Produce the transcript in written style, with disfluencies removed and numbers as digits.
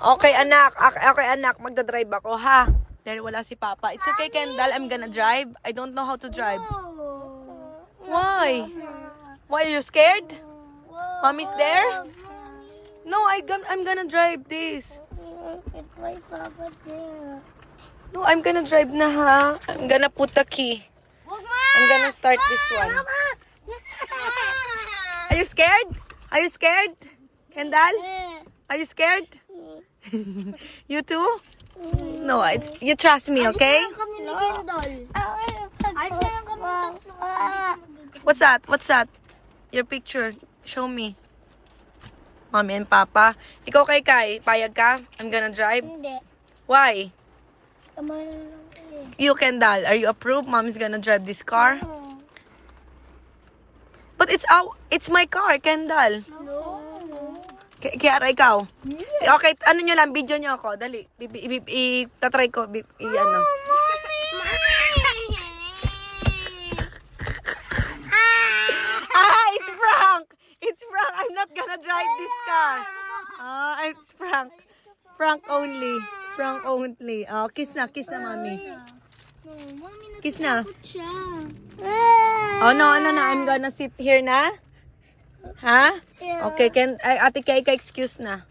Okay, anak. Okay, anak. Magdadrive ako, ha? Dahil wala si Papa. It's okay, Kendall. I'm gonna drive. I don't know how to drive. Why? Why, are you scared? Mommy's there? No, I'm gonna drive this. It's my Papa there. No, I'm gonna drive na, ha? I'm gonna put the key. I'm gonna start this one. Are you scared? Are you scared? Kendall? Are you scared? You too? No, you trust me, okay? Kami ni Kendall. Ayos na lang kami tatlo. What's that? What's that? Your picture. Show me. Mommy and Papa. Ikaw kay Kai, payag ka? I'm gonna drive. Hindi. Why? Kamay na lang kami. You, Kendall, are you approved? Mommy's gonna drive this car? But it's my car, Kendall. No. Kiara, ikaw. Okay, ano nyo lang, video nyo ako. Dali. Itatry ko. Ano. It's prank! It's prank! I'm not gonna drive this car. It's prank. Prank only. Prank only. Kiss na, mommy. Mami, Kiss na. natakot siya. Oh, no, I'm gonna sit here na. Ha? Yeah. Okay, Ate Kay, excuse na.